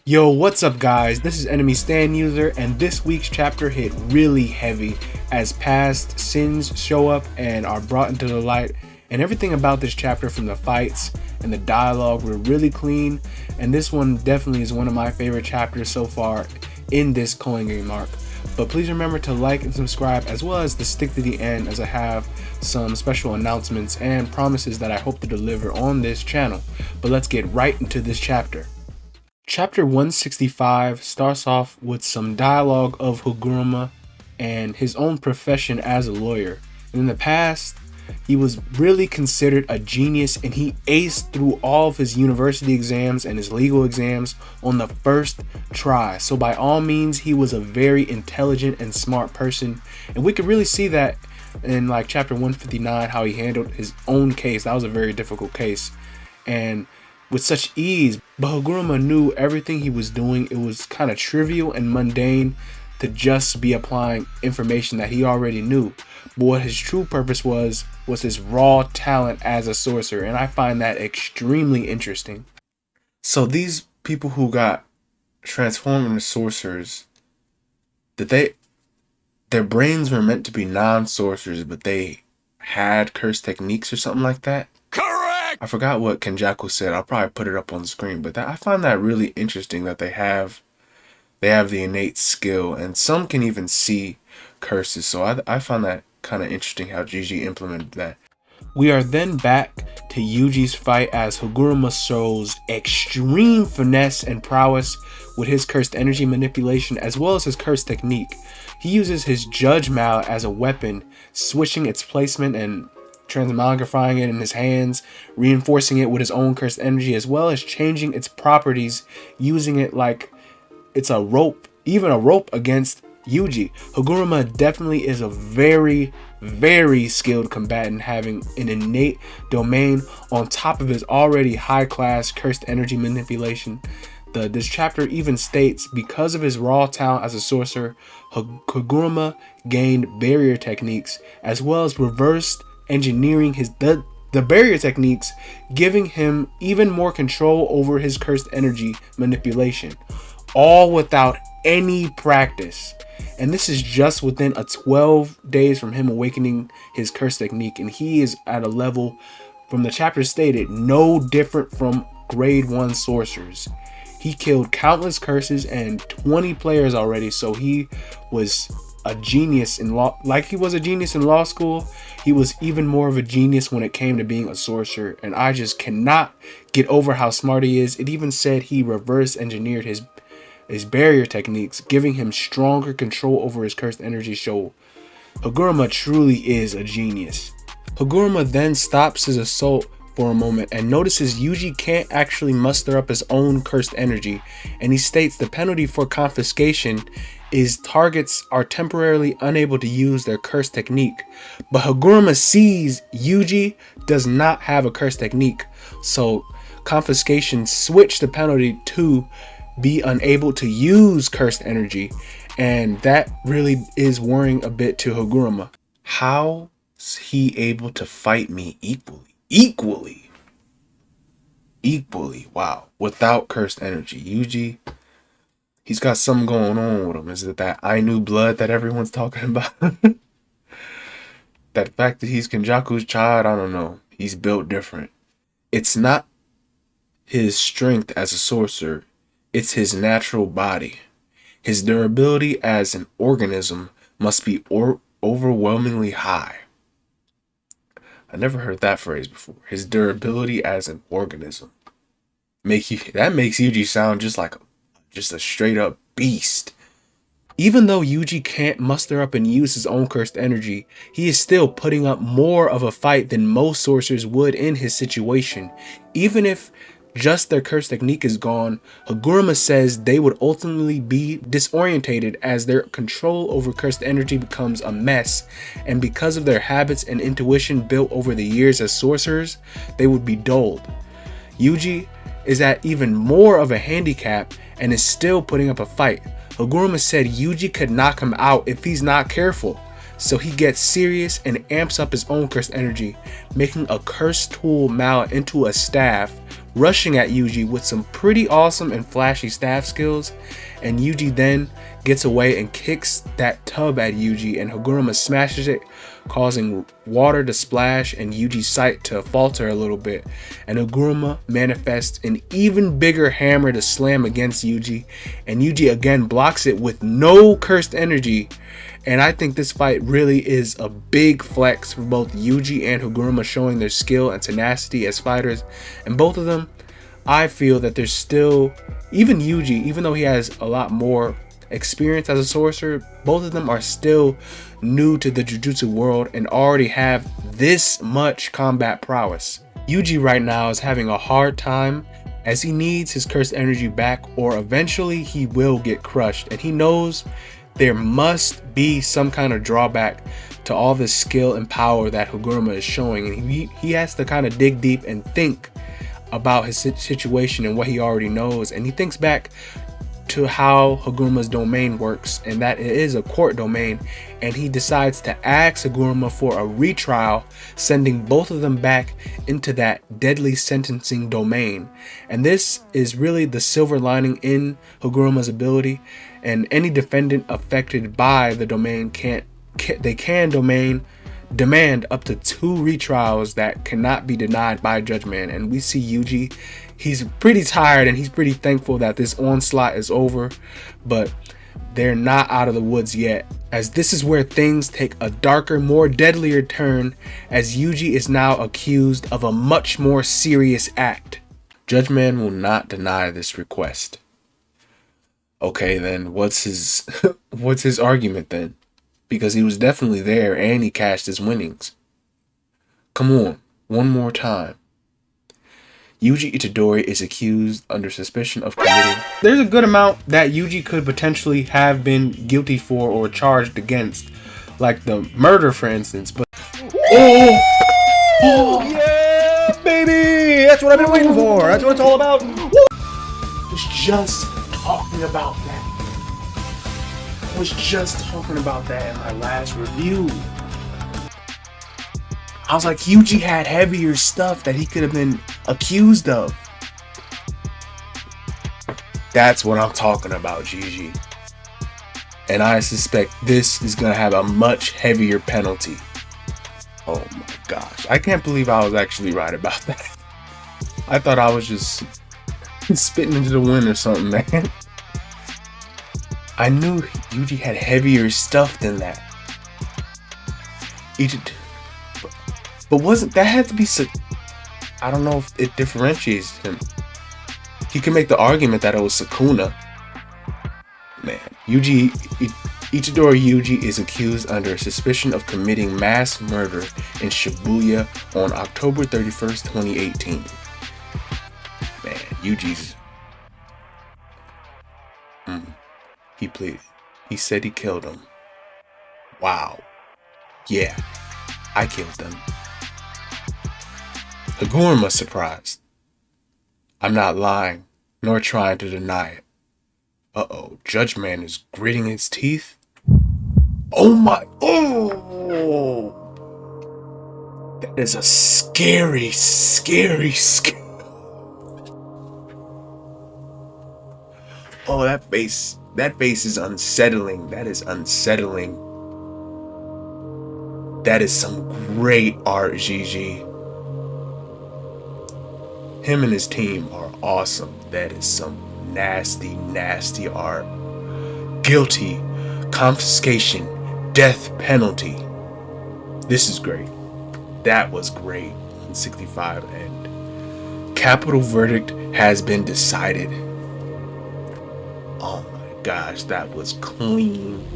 Yo, what's up guys? This is Enemy Stand User, and this week's chapter hit really heavy as past sins show up and are brought into the light, and everything about this chapter, from the fights and the dialogue, were really clean, and this one definitely is one of my favorite chapters so far in this Coin Game arc. But please remember to like and subscribe, as well as to stick to the end, as I have some special announcements and promises that I hope to deliver on this channel. But let's get right into this chapter. Chapter 165 starts off with some dialogue of Higuruma and his own profession as a lawyer. And in the past, he was really considered a genius, and he aced through all of his university exams and his legal exams on the first try. So by all means, he was a very intelligent and smart person, and we could really see that in like chapter 159, how he handled his own case. That was a very difficult case, and with such ease. But Higuruma knew everything he was doing, it was kind of trivial and mundane to just be applying information that he already knew. But what his true purpose was his raw talent as a sorcerer, and I find that extremely interesting. So these people who got transformed into sorcerers, their brains were meant to be non-sorcerers, but they had cursed techniques or something like that? Correct! I forgot what Kenjaku said. I'll probably put it up on the screen, but I find that really interesting that they have the innate skill, and some can even see curses. So I find that kind of interesting how Gege implemented that. We are then back to Yuji's fight as Higuruma shows extreme finesse and prowess with his cursed energy manipulation, as well as his cursed technique. He uses his judge mallet as a weapon, switching its placement and transmogrifying it in his hands, reinforcing it with his own cursed energy, as well as changing its properties, using it like it's a rope, even a rope against Yuji. Higuruma definitely is a very, very skilled combatant, having an innate domain on top of his already high-class cursed energy manipulation. This chapter even states, because of his raw talent as a sorcerer, Higuruma gained barrier techniques, as well as reversed engineering the barrier techniques, giving him even more control over his cursed energy manipulation, all without any practice. And this is just within 12 days from him awakening his cursed technique, and he is at a level, from the chapter stated, no different from grade 1 sorcerers. He killed countless curses and 20 players already, so he was a genius in law. Like he was a genius in law school, he was even more of a genius when it came to being a sorcerer, and I just cannot get over how smart he is. It even said he reverse engineered his barrier techniques, giving him stronger control over his cursed energy. So Higuruma truly is a genius. Higuruma then stops his assault for a moment and notices Yuji can't actually muster up his own cursed energy, and he states the penalty for confiscation is targets are temporarily unable to use their cursed technique. But Higuruma sees Yuji does not have a cursed technique, so confiscation switched the penalty to be unable to use cursed energy, and that really is worrying a bit to Higuruma. How's he able to fight me equally, wow, without cursed energy? Yuji, he's got something going on with him. Is it that Ainu blood that everyone's talking about? That fact that he's Kenjaku's child, I don't know. He's built different. It's not his strength as a sorcerer, it's his natural body. His durability as an organism must be overwhelmingly high. I never heard that phrase before. His durability as an organism. That makes Yuji sound just like just a straight up beast. Even though Yuji can't muster up and use his own cursed energy, he is still putting up more of a fight than most sorcerers would in his situation. Even if just their cursed technique is gone, Higuruma says they would ultimately be disorientated as their control over cursed energy becomes a mess, and because of their habits and intuition built over the years as sorcerers, they would be dulled. Yuji is at even more of a handicap and is still putting up a fight. Higuruma said Yuji could knock him out if he's not careful, so he gets serious and amps up his own cursed energy, making a cursed tool mallet into a staff rushing at Yuji with some pretty awesome and flashy staff skills, and Yuji then gets away and kicks that tub at Yuji, and Higuruma smashes it, causing water to splash and Yuji's sight to falter a little bit, and Higuruma manifests an even bigger hammer to slam against Yuji, and Yuji again blocks it with no cursed energy. And I think this fight really is a big flex for both Yuji and Higuruma, showing their skill and tenacity as fighters. And both of them, I feel that there's still, even Yuji, even though he has a lot more experience as a sorcerer, both of them are still new to the Jujutsu world and already have this much combat prowess. Yuji right now is having a hard time as he needs his cursed energy back, or eventually he will get crushed, and he knows there must be some kind of drawback to all this skill and power that Higuruma is showing, and he has to kind of dig deep and think about his situation and what he already knows. And he thinks back to how Higuruma's domain works, and that it is a court domain, and he decides to ask Higuruma for a retrial, sending both of them back into that deadly sentencing domain. And this is really the silver lining in Higuruma's ability, and any defendant affected by the domain can demand up to 2 retrials that cannot be denied by judgment. And we see Yuji, he's pretty tired and he's pretty thankful that this onslaught is over, but they're not out of the woods yet, as this is where things take a darker, more deadlier turn, as Yuji is now accused of a much more serious act. Judgment will not deny this request. Okay, then what's his argument then? Because he was definitely there and he cashed his winnings. Come on, one more time. Yuji Itadori is accused under suspicion of committing. There's a good amount that Yuji could potentially have been guilty for or charged against, like the murder, for instance. But oh yeah, baby! That's what I've been waiting for. That's what it's all about. I was just talking about that. I was just talking about that in my last review. I was like, Yuji had heavier stuff that he could have been accused of. That's what I'm talking about, Gege. And I suspect this is going to have a much heavier penalty. Oh my gosh. I can't believe I was actually right about that. I thought I was just spitting into the wind or something, man. I knew Yuji had heavier stuff than that. But wasn't that had to be I don't know if it differentiates him. He can make the argument that it was Sukuna. Man, Itadori Yuji is accused under suspicion of committing mass murder in Shibuya on October 31st, 2018. Man, Yuji's... He pleaded. He said he killed him. Wow. Yeah, I killed them. Higuruma surprised. I'm not lying, nor trying to deny it. Uh-oh, Judge Man is gritting his teeth. Oh my, oh! That is a scary, scary, scary. Oh, that face is unsettling. That is unsettling. That is some great art, Gege. Him and his team are awesome. That is some nasty, nasty art. Guilty, confiscation, death penalty. This is great. That was great. 65 and capital verdict has been decided. Oh my gosh, that was clean.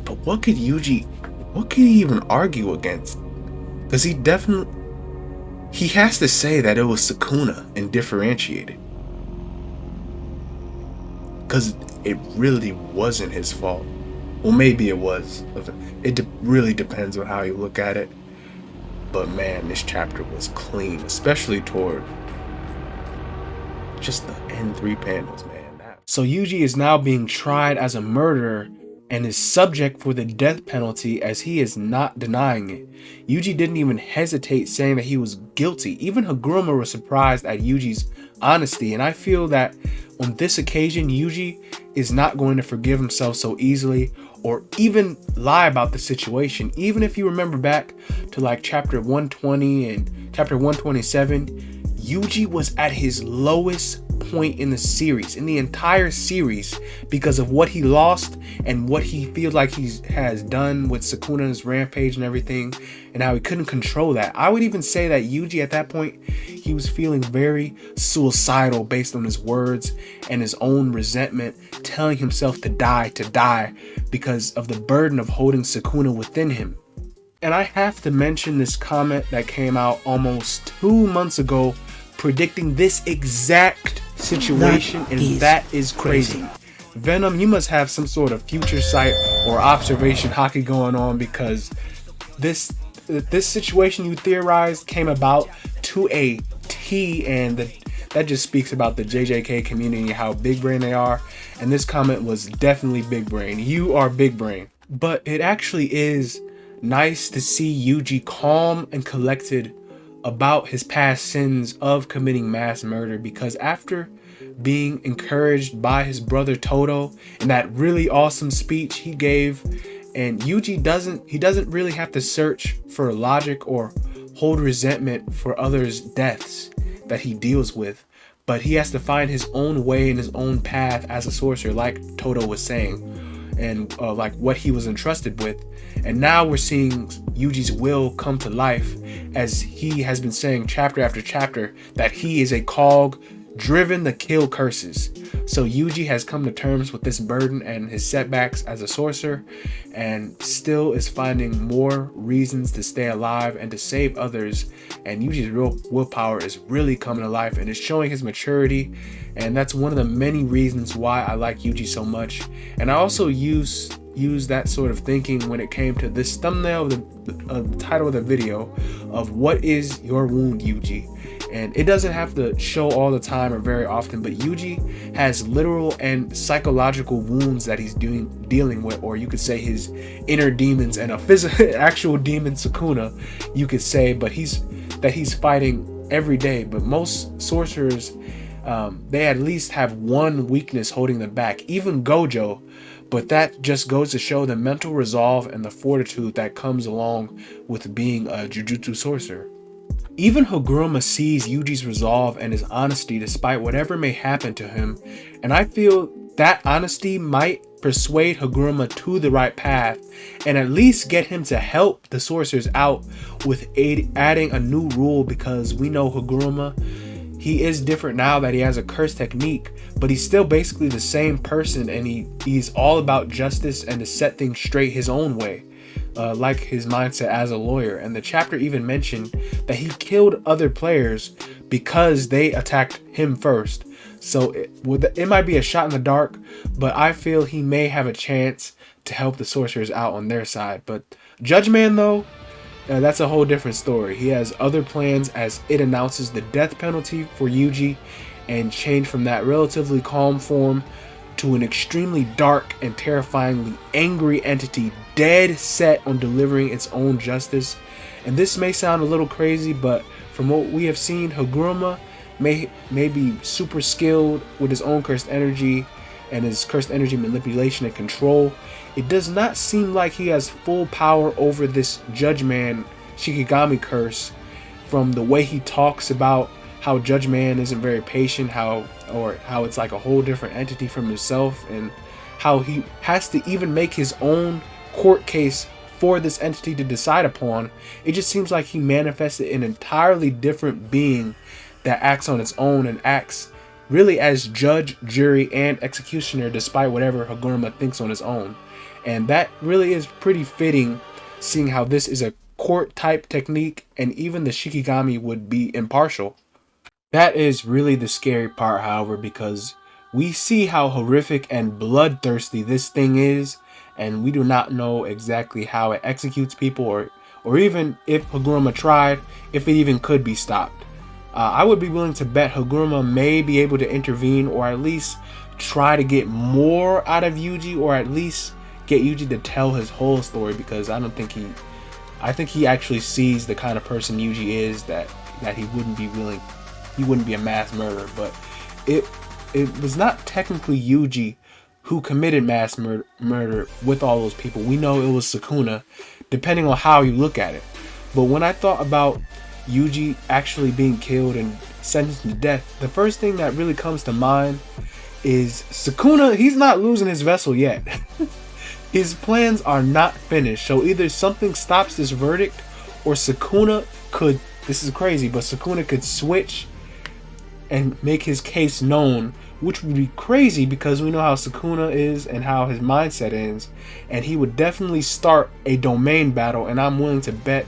But what could he even argue against? Because he has to say that it was Sukuna and differentiate it. Because it really wasn't his fault. Well, maybe it was. It really depends on how you look at it. But man, this chapter was clean, especially toward just the end 3 panels, man. So Yuji is now being tried as a murderer and is subject for the death penalty, as he is not denying it. Yuji didn't even hesitate saying that he was guilty. Even Higuruma was surprised at Yuji's honesty, and I feel that on this occasion Yuji is not going to forgive himself so easily or even lie about the situation. Even if you remember back to like chapter 120 and chapter 127, Yuji was at his lowest point in the series, in the entire series, because of what he lost and what he feels like he has done with Sukuna's rampage and everything, and how he couldn't control that. I would even say that Yuji at that point, he was feeling very suicidal based on his words and his own resentment, telling himself to die because of the burden of holding Sukuna within him. And I have to mention this comment that came out almost 2 months ago predicting this exact situation, and that is crazy. Venom, you must have some sort of future sight or observation haki going on, because this situation you theorized came about to a T, and that just speaks about the JJK community, how big brain they are. And this comment was definitely big brain. You are big brain. But it actually is nice to see Yuji calm and collected about his past sins of committing mass murder, because after being encouraged by his brother Todo in that really awesome speech he gave, and Yuji doesn't really have to search for logic or hold resentment for others' deaths that he deals with, but he has to find his own way and his own path as a sorcerer, like Todo was saying, and like what he was entrusted with. And now we're seeing Yuji's will come to life, as he has been saying chapter after chapter that he is a cog driven to kill curses. So Yuji has come to terms with this burden and his setbacks as a sorcerer, and still is finding more reasons to stay alive and to save others. And Yuji's real willpower is really coming to life and is showing his maturity, and that's one of the many reasons why I like Yuji so much. And I also use that sort of thinking when it came to this thumbnail of the title of the video of what is your wound, Yuji. And it doesn't have to show all the time or very often, but Yuji has literal and psychological wounds that he's dealing with, or you could say his inner demons and a physical actual demon Sukuna, you could say, but he's fighting every day. But most sorcerers, they at least have one weakness holding them back, even Gojo. But that just goes to show the mental resolve and the fortitude that comes along with being a Jujutsu sorcerer. Even Higuruma sees Yuji's resolve and his honesty despite whatever may happen to him, and I feel that honesty might persuade Higuruma to the right path and at least get him to help the sorcerers out with adding a new rule, because we know Higuruma, he is different now that he has a curse technique, but he's still basically the same person, and he's all about justice and to set things straight his own way. Like his mindset as a lawyer. And the chapter even mentioned that he killed other players because they attacked him first. So it might be a shot in the dark, but I feel he may have a chance to help the sorcerers out on their side. But Judge Man, though, that's a whole different story. He has other plans, as it announces the death penalty for Yuji, and change from that relatively calm form to an extremely dark and terrifyingly angry entity, dead set on delivering its own justice. And this may sound a little crazy, but from what we have seen, Higuruma may be super skilled with his own cursed energy and his cursed energy manipulation and control. It does not seem like he has full power over this Judge Man Shikigami curse, from the way he talks about how Judge Man isn't very patient, how it's like a whole different entity from himself, and how he has to even make his own court case for this entity to decide upon. It just seems like he manifested an entirely different being that acts on its own and acts really as judge, jury, and executioner, despite whatever Higuruma thinks on his own. And that really is pretty fitting, seeing how this is a court type technique, and even the Shikigami would be impartial. That is really the scary part, however, because we see how horrific and bloodthirsty this thing is, and we do not know exactly how it executes people, or even if Higuruma tried, if it even could be stopped. I would be willing to bet Higuruma may be able to intervene, or at least try to get more out of Yuji, or at least get Yuji to tell his whole story, because I think he actually sees the kind of person Yuji is, that he wouldn't be a mass murderer. But it was not technically Yuji who committed mass murder with all those people. We know it was Sukuna, depending on how you look at it. But when I thought about Yuji actually being killed and sentenced to death, the first thing that really comes to mind is Sukuna. He's not losing his vessel yet. His plans are not finished. So either something stops this verdict, or Sukuna could, this is crazy, but Sukuna could switch and make his case known, which would be crazy because we know how Sukuna is and how his mindset is, and he would definitely start a domain battle, and I'm willing to bet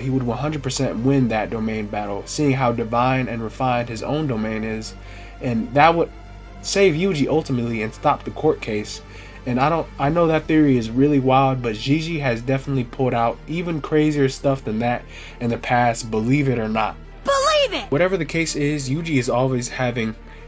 he would 100% win that domain battle, seeing how divine and refined his own domain is, and that would save Yuji ultimately and stop the court case. And I know that theory is really wild, but Gege has definitely pulled out even crazier stuff than that in the past, believe it or not. Believe it! Whatever the case is, Yuji is always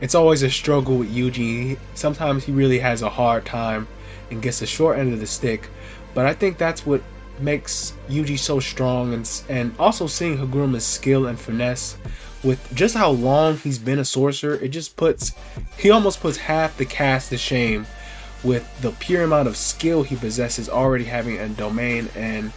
it's always a struggle with Yuji. Sometimes he really has a hard time and gets the short end of the stick, but I think that's what makes Yuji so strong, and also seeing Higuruma's skill and finesse with just how long he's been a sorcerer, he almost puts half the cast to shame with the pure amount of skill he possesses, already having a domain and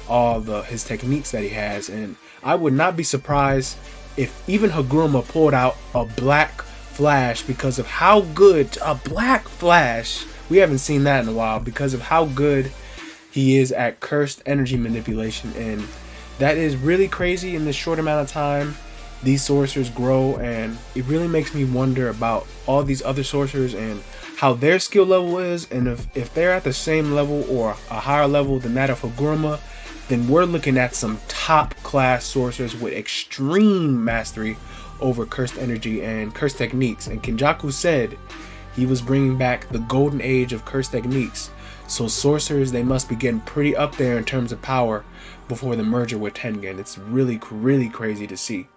all his techniques that he has. And I would not be surprised if even Higuruma pulled out a black flash, because of how good a black flash, we haven't seen that in a while, because of how good he is at cursed energy manipulation. And that is really crazy. In this short amount of time these sorcerers grow, and it really makes me wonder about all these other sorcerers and how their skill level is, and if they're at the same level or a higher level than that of Higuruma, then we're looking at some top class sorcerers with extreme mastery over cursed energy and cursed techniques. And Kenjaku said he was bringing back the golden age of cursed techniques, so sorcerers, they must be getting pretty up there in terms of power before the merger with Tengen. It's really crazy to see.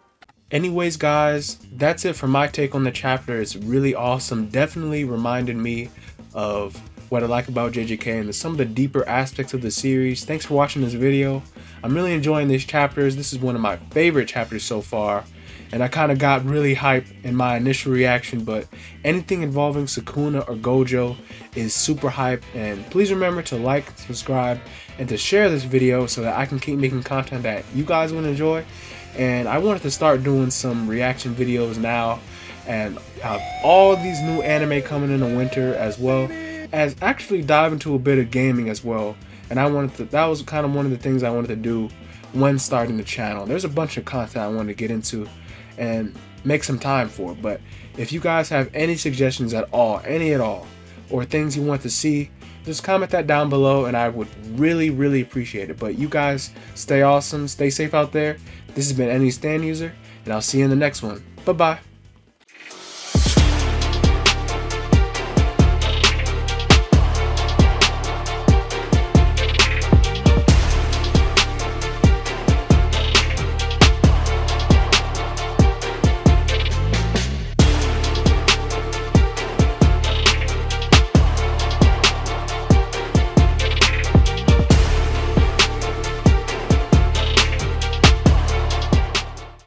Anyways guys, that's it for my take on the chapter. It's really awesome. Definitely reminded me of what I like about JJK and some of the deeper aspects of the series. Thanks for watching this video. I'm really enjoying these chapters. This is one of my favorite chapters so far, and I kind of got really hyped in my initial reaction, but anything involving Sukuna or Gojo is super hype. And please remember to like, subscribe, and to share this video so that I can keep making content that you guys will enjoy. And I wanted to start doing some reaction videos now, and have all these new anime coming in the winter, as well as actually dive into a bit of gaming as well. And that was kind of one of the things I wanted to do when starting the channel. There's a bunch of content I wanted to get into and make some time for, but if you guys have any suggestions at all, or things you want to see, just comment that down below, and I would really appreciate it. But you guys stay awesome, stay safe out there. This has been Any Stand User, and I'll see you in the next one. Bye bye.